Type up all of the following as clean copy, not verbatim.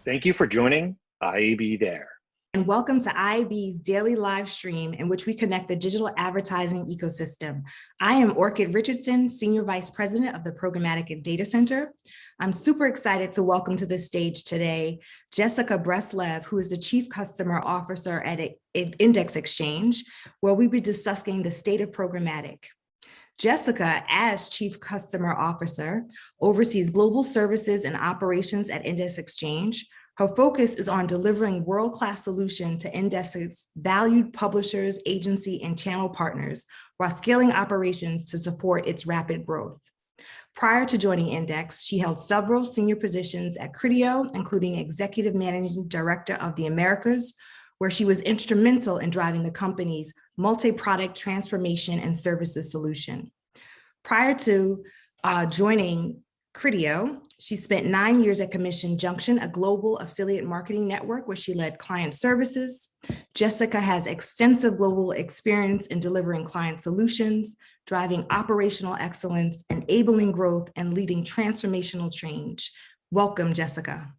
Thank you for joining IAB There. And welcome to IAB's daily live stream in which we connect the digital advertising ecosystem. I am Orchid Richardson, Senior Vice President of the Programmatic and Data Center. I'm super excited to welcome to the stage today Jessica Breslev, who is the Chief Customer Officer at Index Exchange, where we'll be discussing the state of programmatic. Jessica, as Chief Customer Officer, oversees global services and operations at Index Exchange. Her focus is on delivering world-class solutions to Index's valued publishers, agency, and channel partners while scaling operations to support its rapid growth. Prior to joining Index, she held several senior positions at Criteo, including Executive Managing Director of the Americas, where she was instrumental in driving the company's multi-product transformation and services solution. Prior to joining Criteo, she spent 9 years at Commission Junction, a global affiliate marketing network where she led client services. Jessica has extensive global experience in delivering client solutions, driving operational excellence, enabling growth, and leading transformational change. Welcome, Jessica.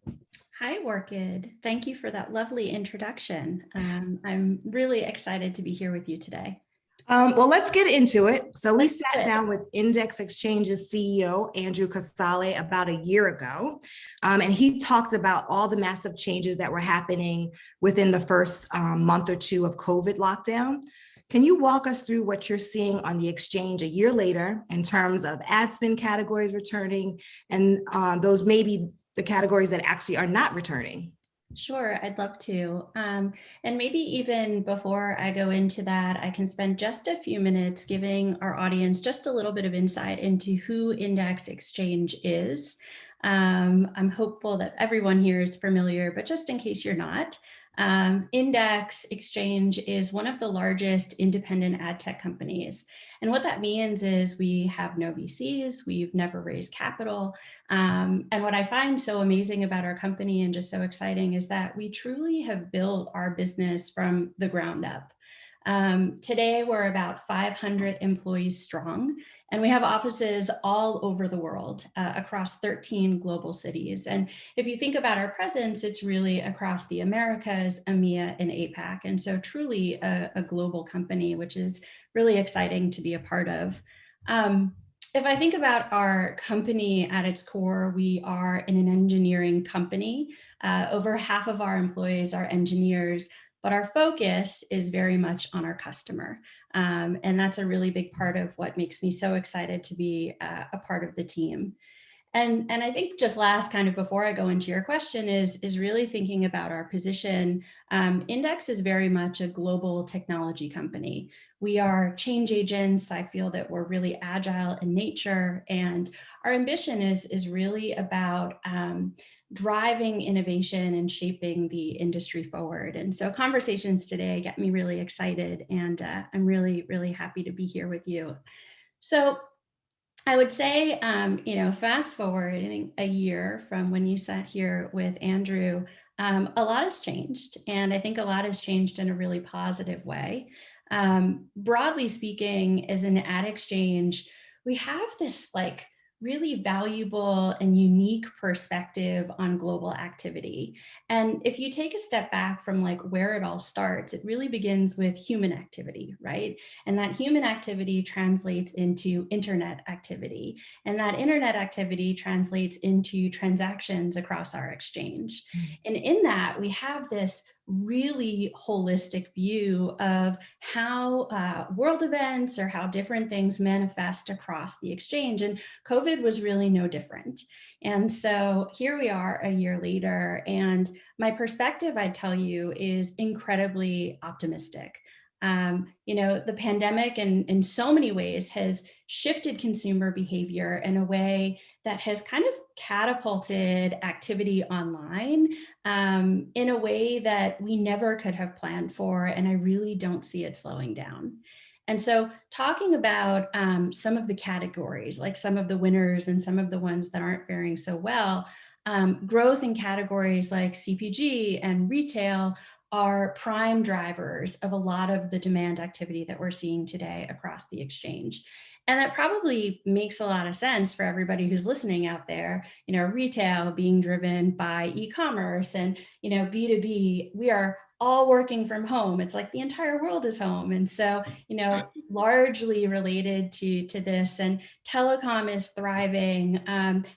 Hi, Orchid. Thank you for that lovely introduction. I'm really excited to be here with you today. Well, let's get into it. So we sat down with Index Exchange's CEO, Andrew Casale, about a year ago, and he talked about all the massive changes that were happening within the first month or two of COVID lockdown. Can you walk us through what you're seeing on the exchange a year later in terms of ad spend categories returning and those maybe the categories that actually are not returning? Sure, I'd love to. And maybe even before I go into that, I can spend just a few minutes giving our audience just a little bit of insight into who Index Exchange is. I'm hopeful that everyone here is familiar, but just in case you're not, Index Exchange is one of the largest independent ad tech companies. And what that means is we have no VCs, we've never raised capital. And what I find so amazing about our company and just so exciting is that we truly have built our business from the ground up. Today, we're about 500 employees strong, and we have offices all over the world, across 13 global cities. And if you think about our presence, it's really across the Americas, EMEA, and APAC. And so truly a global company, which is really exciting to be a part of. If I think about our company at its core, we are an engineering company. Over half of our employees are engineers, but our focus is very much on our customer. And that's a really big part of what makes me so excited to be a part of the team. And I think just last, kind of before I go into your question, is really thinking about our position. Index is very much a global technology company. We are change agents. I feel that we're really agile in nature, and our ambition is really about driving innovation and shaping the industry forward. And so conversations today get me really excited, and I'm really, really happy to be here with you. So I would say, fast forwarding a year from when you sat here with Andrew, a lot has changed. And I think a lot has changed in a really positive way. Broadly speaking, as an ad exchange, we have this really valuable and unique perspective on global activity. And if you take a step back from where it all starts, it really begins with human activity, right? And that human activity translates into internet activity. And that internet activity translates into transactions across our exchange. And in that, we have this really holistic view of how world events or how different things manifest across the exchange. And COVID was really no different. And so here we are a year later, and my perspective, I tell you, is incredibly optimistic. The pandemic in so many ways has shifted consumer behavior in a way that has kind of catapulted activity online in a way that we never could have planned for, and I really don't see it slowing down. And so talking about some of the categories, like some of the winners and some of the ones that aren't faring so well, growth in categories like CPG and retail are prime drivers of a lot of the demand activity that we're seeing today across the exchange. And that probably makes a lot of sense for everybody who's listening out there. Retail being driven by e-commerce and, B2B, we are all working from home. It's like the entire world is home. And so, largely related to this, and telecom is thriving.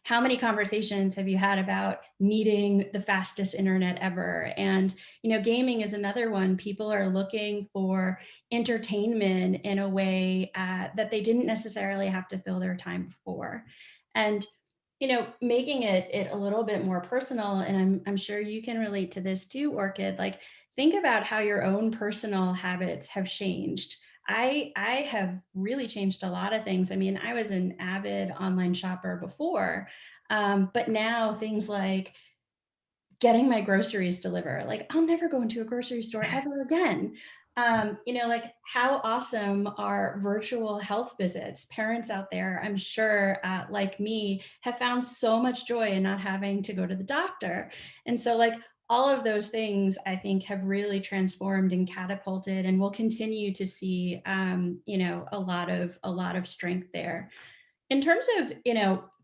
How many conversations have you had about needing the fastest internet ever? And, gaming is another one. People are looking for entertainment in a way that they didn't necessarily have to fill their time for. And making it a little bit more personal, and I'm sure you can relate to this too, Orchid, like think about how your own personal habits have changed. I have really changed a lot of things. I mean, I was an avid online shopper before, but now things like getting my groceries delivered, like I'll never go into a grocery store ever again. Like how awesome are virtual health visits? Parents out there, I'm sure, like me, have found so much joy in not having to go to the doctor. And so like all of those things I think have really transformed and catapulted, and we'll continue to see, a lot of strength there. In terms of,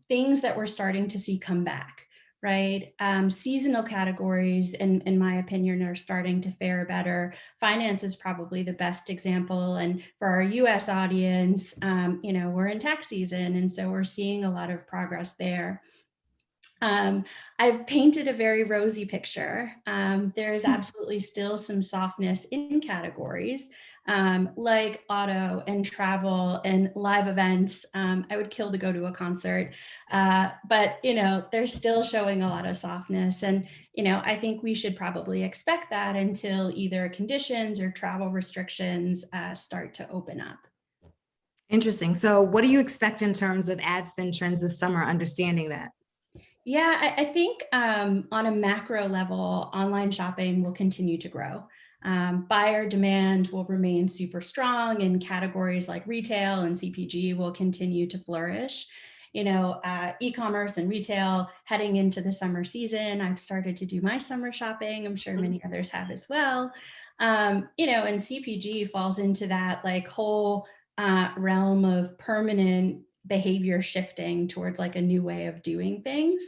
things that we're starting to see come back, right? Seasonal categories, in my opinion, are starting to fare better. Finance is probably the best example. And for our US audience, we're in tax season. And so we're seeing a lot of progress there. I've painted a very rosy picture. There's absolutely still some softness in categories like auto and travel and live events. I would kill to go to a concert, but they're still showing a lot of softness. And I think we should probably expect that until either conditions or travel restrictions start to open up. Interesting. So what do you expect in terms of ad spend trends this summer, understanding that? Yeah, I think on a macro level, online shopping will continue to grow. Buyer demand will remain super strong, and categories like retail and CPG will continue to flourish. E-commerce and retail heading into the summer season. I've started to do my summer shopping. I'm sure many others have as well. And CPG falls into that like whole realm of permanent behavior shifting towards like a new way of doing things.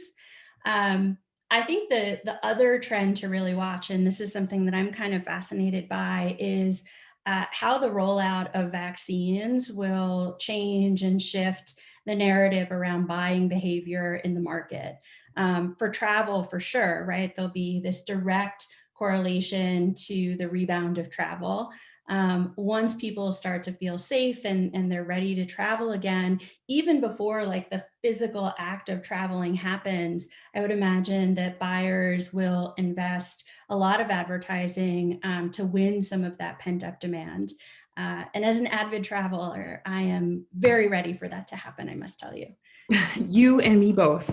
I think the other trend to really watch, and this is something that I'm kind of fascinated by, is how the rollout of vaccines will change and shift the narrative around buying behavior in the market. For travel, for sure, right? There'll be this direct correlation to the rebound of travel. Once people start to feel safe and they're ready to travel again, even before like the physical act of traveling happens, I would imagine that buyers will invest a lot of advertising to win some of that pent up demand. And as an avid traveler, I am very ready for that to happen, I must tell you. You and me both.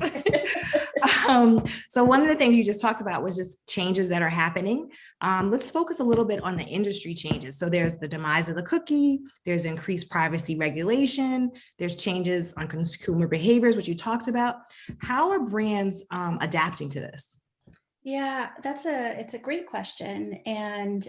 So one of the things you just talked about was just changes that are happening. Let's focus a little bit on the industry changes. So there's the demise of the cookie, there's increased privacy regulation, there's changes on consumer behaviors, which you talked about. How are brands adapting to this? Yeah, it's a great question. And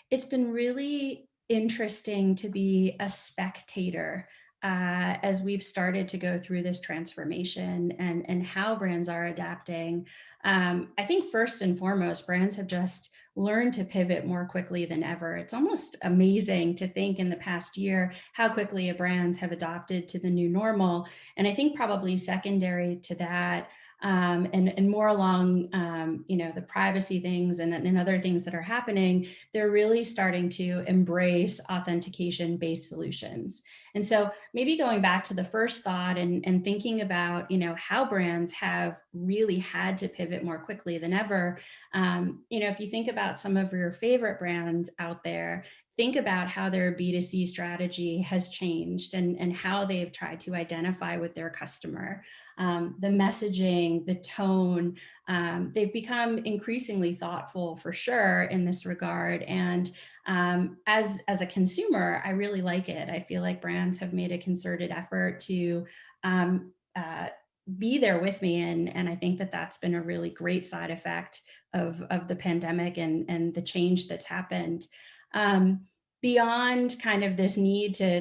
it's been really interesting to be a spectator as we've started to go through this transformation and how brands are adapting. I think first and foremost, brands have just learned to pivot more quickly than ever. It's almost amazing to think in the past year how quickly brands have adopted to the new normal. And I think probably secondary to that, and more along, the privacy things and other things that are happening, they're really starting to embrace authentication-based solutions. And so maybe going back to the first thought and thinking about, how brands have really had to pivot more quickly than ever. If you think about some of your favorite brands out there, think about how their B2C strategy has changed and how they've tried to identify with their customer. The messaging, the tone, they've become increasingly thoughtful for sure in this regard. And as a consumer, I really like it. I feel like brands have made a concerted effort to be there with me. And I think that that's been a really great side effect of the pandemic and the change that's happened. beyond kind of this need to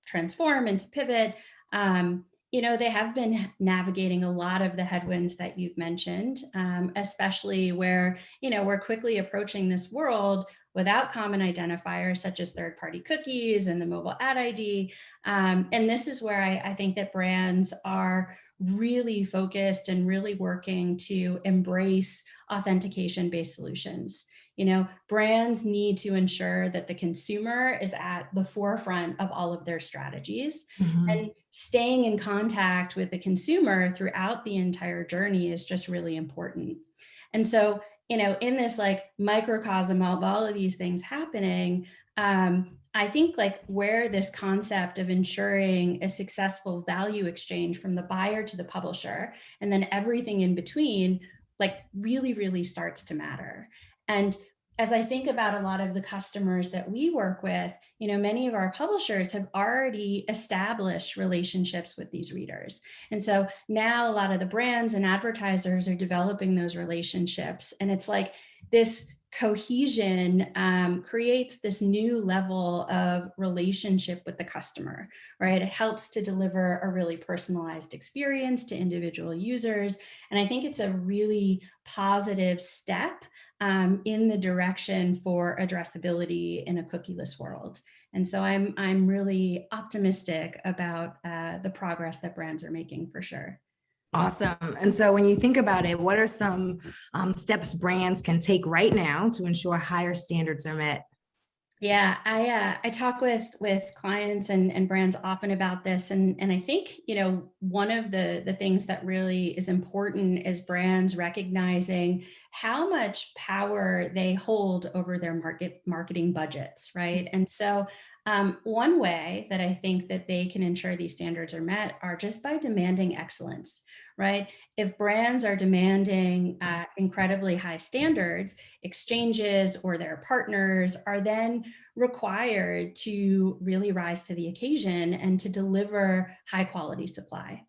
transform and to pivot, they have been navigating a lot of the headwinds that you've mentioned, especially where, we're quickly approaching this world without common identifiers such as third-party cookies and the mobile ad ID. And this is where I think that brands are really focused and really working to embrace authentication-based solutions. Brands need to ensure that the consumer is at the forefront of all of their strategies. And staying in contact with the consumer throughout the entire journey is just really important. And so, in this like microcosm of all of these things happening, I think like where this concept of ensuring a successful value exchange from the buyer to the publisher, and then everything in between, like really, really starts to matter. And as I think about a lot of the customers that we work with, many of our publishers have already established relationships with these readers. And so now a lot of the brands and advertisers are developing those relationships. And it's like this cohesion creates this new level of relationship with the customer, right? It helps to deliver a really personalized experience to individual users. And I think it's a really positive step in the direction for addressability in a cookieless world. And so I'm really optimistic about the progress that brands are making for sure. Awesome. And so when you think about it, what are some steps brands can take right now to ensure higher standards are met? Yeah, I talk with clients and brands often about this, and I think one of the things that really is important is brands recognizing how much power they hold over their marketing budgets, right? And so one way that I think that they can ensure these standards are met are just by demanding excellence, right? If brands are demanding incredibly high standards, exchanges or their partners are then required to really rise to the occasion and to deliver high quality supply.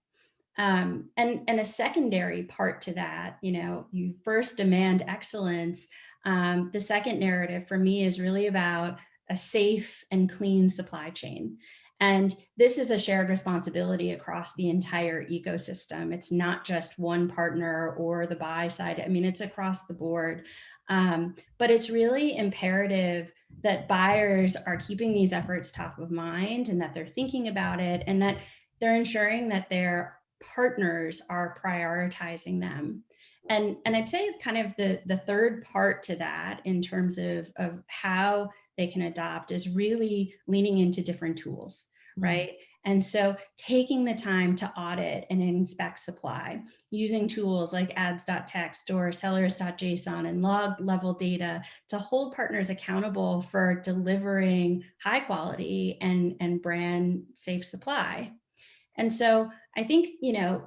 And a secondary part to that, you first demand excellence. The second narrative for me is really about a safe and clean supply chain. And this is a shared responsibility across the entire ecosystem. It's not just one partner or the buy side. I mean, it's across the board. But it's really imperative that buyers are keeping these efforts top of mind and that they're thinking about it and that they're ensuring that their partners are prioritizing them. And I'd say kind of the third part to that in terms of how they can adopt is really leaning into different tools, right? And so taking the time to audit and inspect supply, using tools like ads.txt or sellers.json and log level data to hold partners accountable for delivering high quality and brand safe supply. And so I think,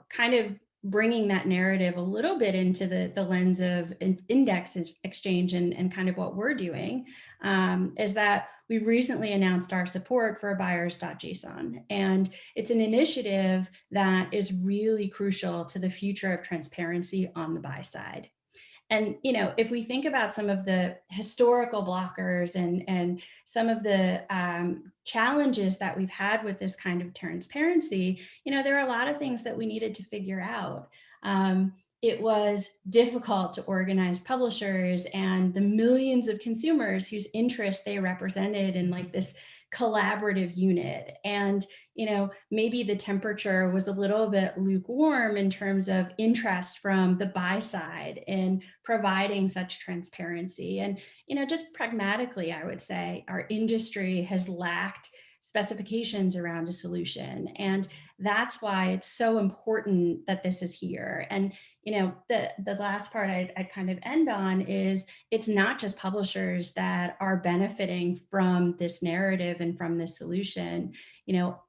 kind of bringing that narrative a little bit into the lens of index exchange and kind of what we're doing is that we recently announced our support for buyers.json. And it's an initiative that is really crucial to the future of transparency on the buy side. And, if we think about some of the historical blockers and some of the challenges that we've had with this kind of transparency, there are a lot of things that we needed to figure out. It was difficult to organize publishers and the millions of consumers whose interests they represented in like this collaborative unit. And, maybe the temperature was a little bit lukewarm in terms of interest from the buy side in providing such transparency. And, just pragmatically, I would say our industry has lacked specifications around a solution. And that's why it's so important that this is here. And, the last part I'd kind of end on is it's not just publishers that are benefiting from this narrative and from this solution.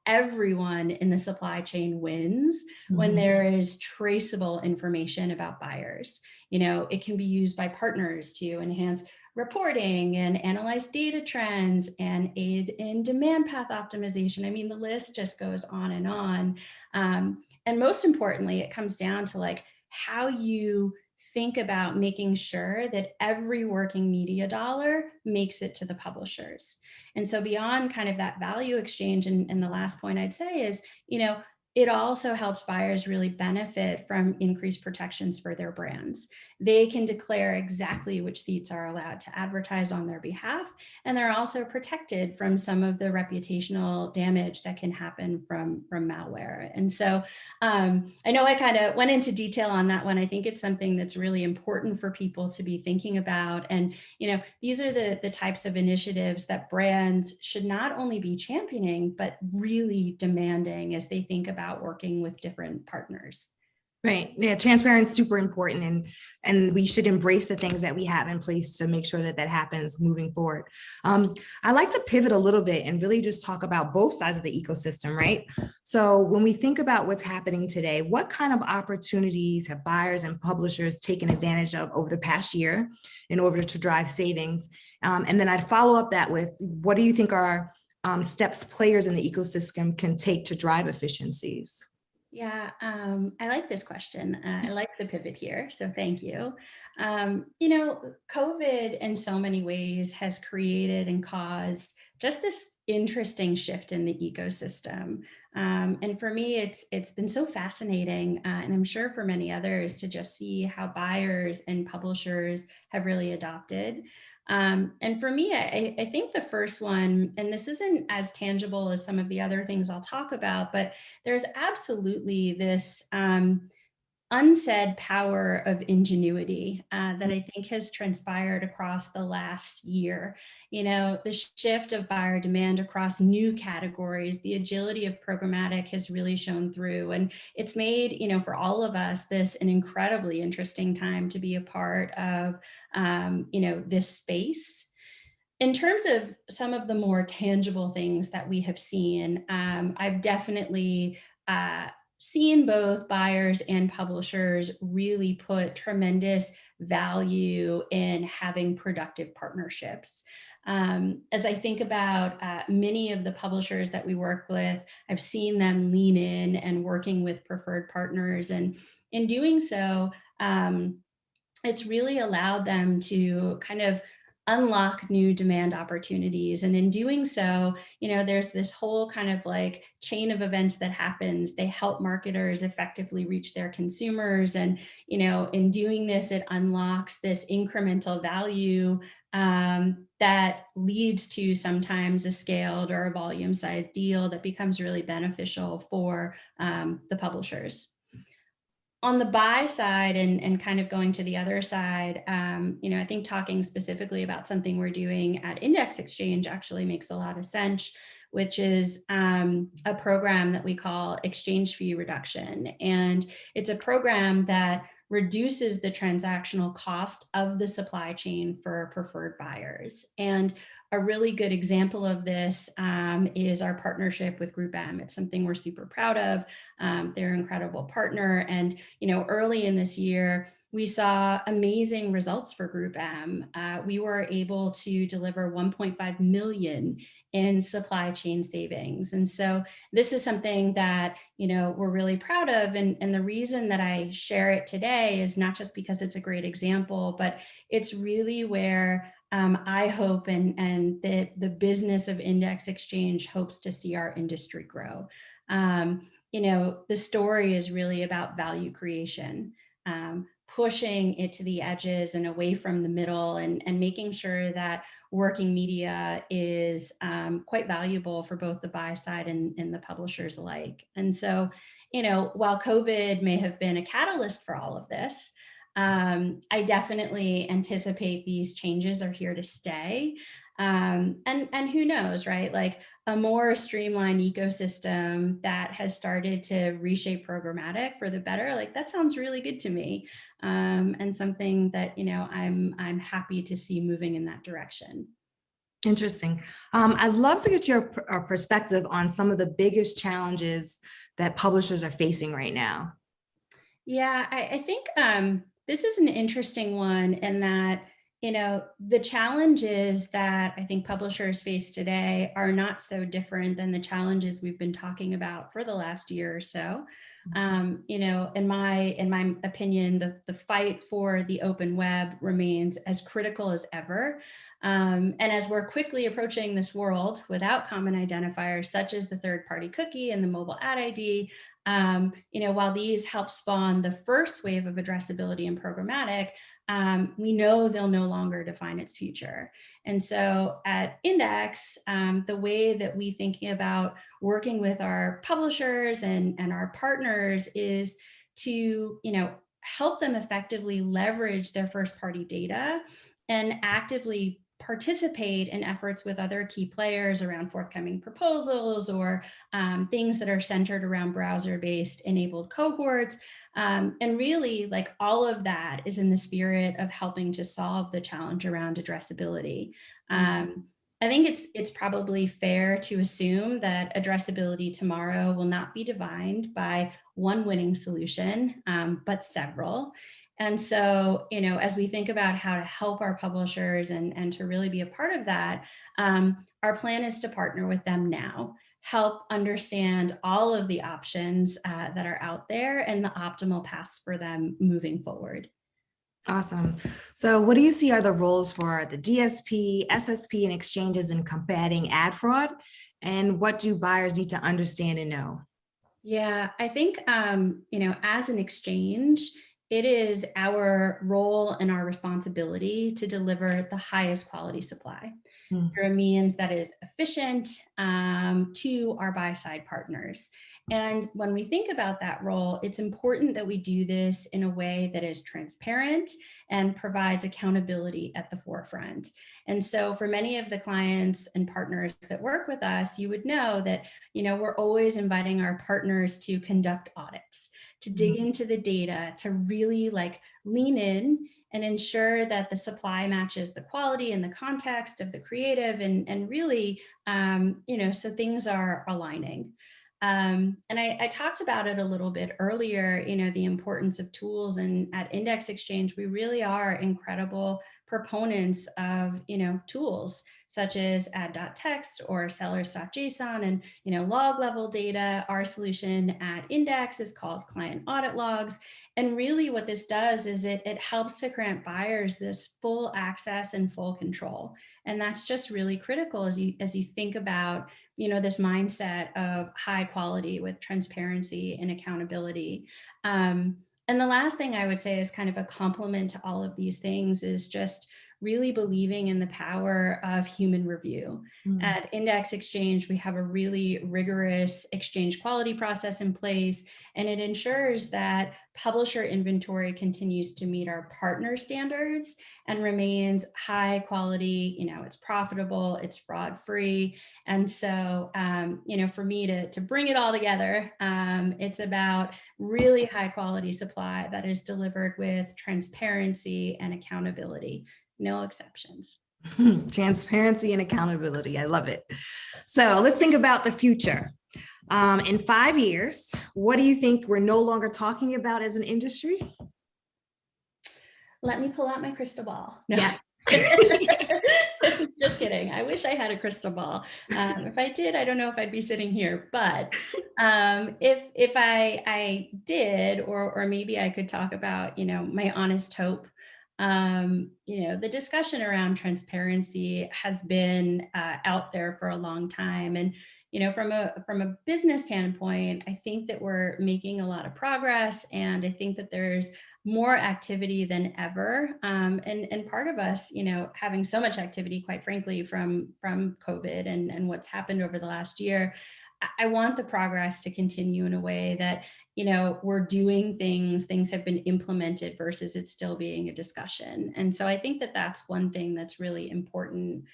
Everyone in the supply chain wins when there is traceable information about buyers. It can be used by partners to enhance reporting and analyze data trends and aid in demand path optimization. I mean, the list just goes on and on. And most importantly, it comes down to like how you think about making sure that every working media dollar makes it to the publishers. And so beyond kind of that value exchange, and the last point I'd say is, it also helps buyers really benefit from increased protections for their brands. They can declare exactly which seats are allowed to advertise on their behalf, and they're also protected from some of the reputational damage that can happen from malware. And so I know I kind of went into detail on that one. I think it's something that's really important for people to be thinking about. And these are the types of initiatives that brands should not only be championing, but really demanding as they think about working with different partners. Right. Yeah, transparency is super important, and we should embrace the things that we have in place to make sure that that happens moving forward. I like to pivot a little bit and really just talk about both sides of the ecosystem, right? So when we think about what's happening today, what kind of opportunities have buyers and publishers taken advantage of over the past year in order to drive savings? And then I'd follow up that with, what do you think are steps players in the ecosystem can take to drive efficiencies? Yeah, I like this question. I like the pivot here, so thank you. COVID in so many ways has created and caused just this interesting shift in the ecosystem. And for me, it's been so fascinating, and I'm sure for many others, to just see how buyers and publishers have really adopted. And for me, I think the first one, and this isn't as tangible as some of the other things I'll talk about, but there's absolutely this unsaid power of ingenuity that I think has transpired across the last year. The shift of buyer demand across new categories, the agility of programmatic has really shown through. And it's made, for all of us, this an incredibly interesting time to be a part of, this space. In terms of some of the more tangible things that we have seen, I've definitely seen both buyers and publishers really put tremendous value in having productive partnerships. As I think about many of the publishers that we work with, I've seen them lean in and working with preferred partners. And in doing so, it's really allowed them to kind of unlock new demand opportunities. And in doing so, there's this whole kind of like chain of events that happens. They help marketers effectively reach their consumers. And, in doing this, it unlocks this incremental value that leads to sometimes a scaled or a volume sized deal that becomes really beneficial for the publishers. On the buy side, and kind of going to the other side, I think talking specifically about something we're doing at Index Exchange actually makes a lot of sense, which is a program that we call exchange fee reduction. And it's a program that reduces the transactional cost of the supply chain for preferred buyers. And a really good example of this is our partnership with Group M. It's something we're super proud of. They're an incredible partner. And, early in this year, we saw amazing results for Group M. We were able to deliver 1.5 million in supply chain savings. And so this is something that, we're really proud of. And the reason that I share it today is not just because it's a great example, but it's really where I hope and the business of Index Exchange hopes to see our industry grow. The story is really about value creation, pushing it to the edges and away from the middle, and making sure that working media is quite valuable for both the buy side and the publishers alike. And so, while COVID may have been a catalyst for all of this, I definitely anticipate these changes are here to stay. And who knows, right? Like a more streamlined ecosystem that has started to reshape programmatic for the better, like that sounds really good to me. And something that, I'm happy to see moving in that direction. Interesting. I'd love to get your perspective on some of the biggest challenges that publishers are facing right now. Yeah, I think this is an interesting one in that The challenges that I think publishers face today are not so different than the challenges we've been talking about for the last year or so. In my opinion, the fight for the open web remains as critical as ever. And as we're quickly approaching this world without common identifiers, such as the third-party cookie and the mobile ad ID, while these help spawn the first wave of addressability in programmatic, we know they'll no longer define its future. And so at Index, the way that we thinking about working with our publishers and our partners is to, help them effectively leverage their first party data and actively participate in efforts with other key players around forthcoming proposals or things that are centered around browser-based enabled cohorts. And really, like, all of that is in the spirit of helping to solve the challenge around addressability. I think it's probably fair to assume that addressability tomorrow will not be defined by one winning solution, but several. And so, as we think about how to help our publishers and to really be a part of that, our plan is to partner with them now, help understand all of the options that are out there and the optimal paths for them moving forward. Awesome. So what do you see are the roles for the DSP, SSP, and exchanges in combating ad fraud? And what do buyers need to understand and know? Yeah, I think, as an exchange, it is our role and our responsibility to deliver the highest quality supply through a means that is efficient to our buy-side partners. And when we think about that role, it's important that we do this in a way that is transparent and provides accountability at the forefront. And so for many of the clients and partners that work with us, you would know that, we're always inviting our partners to conduct audits, to dig into the data, to really lean in and ensure that the supply matches the quality and the context of the creative and really, so things are aligning. And I talked about it a little bit earlier, the importance of tools, and at Index Exchange, we really are incredible proponents of, tools such as add.txt or sellers.json and, log level data. Our solution at Index is called Client Audit Logs. And really what this does is it helps to grant buyers this full access and full control. And that's just really critical as you think about, this mindset of high quality with transparency and accountability. And the last thing I would say is kind of a complement to all of these things is just really believing in the power of human review. At Index Exchange, we have a really rigorous exchange quality process in place, and it ensures that publisher inventory continues to meet our partner standards and remains high quality. It's profitable, it's fraud-free. And so, for me to bring it all together, it's about really high quality supply that is delivered with transparency and accountability. No exceptions. Transparency and accountability. I love it. So let's think about the future. In 5 years, what do you think we're no longer talking about as an industry? Let me pull out my crystal ball. No. Yeah. Just kidding. I wish I had a crystal ball. If I did, I don't know if I'd be sitting here. But if I did, or maybe I could talk about, my honest hope. The discussion around transparency has been out there for a long time. And, from a business standpoint, I think that we're making a lot of progress. And I think that there's more activity than ever. And part of us, having so much activity, quite frankly, from COVID and what's happened over the last year, I want the progress to continue in a way that, we're doing things have been implemented versus it still being a discussion. And so I think that that's one thing that's really important.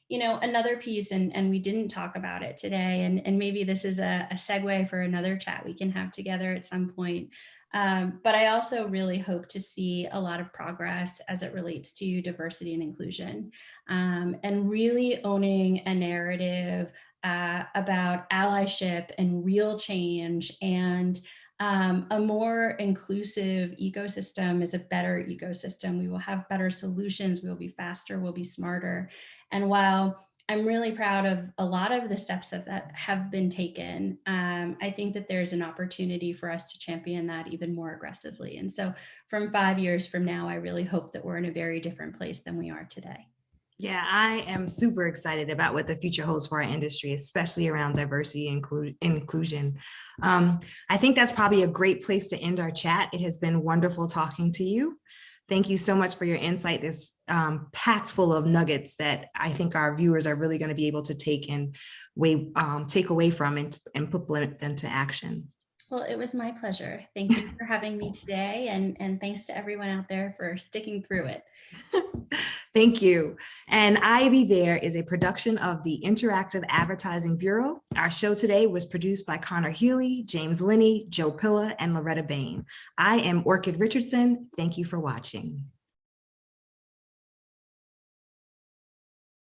Another piece, and we didn't talk about it today, and maybe this is a segue for another chat we can have together at some point. But I also really hope to see a lot of progress as it relates to diversity and inclusion, and really owning a narrative about allyship and real change, and A more inclusive ecosystem is a better ecosystem. We will have better solutions. We'll be faster, we'll be smarter. And while I'm really proud of a lot of the steps that have been taken, I think that there's an opportunity for us to champion that even more aggressively. And so from 5 years from now, I really hope that we're in a very different place than we are today. Yeah, I am super excited about what the future holds for our industry, especially around diversity and inclusion. I think that's probably a great place to end our chat. It has been wonderful talking to you. Thank you so much for your insight. This packed full of nuggets that I think our viewers are really going to be able to take away from and implement into action. Well, it was my pleasure. Thank you for having me today, and thanks to everyone out there for sticking through it. Thank you. And I Be There is a production of the Interactive Advertising Bureau. Our show today was produced by Connor Healy, James Linney, Joe Pilla, and Loretta Bain. I am Orchid Richardson. Thank you for watching.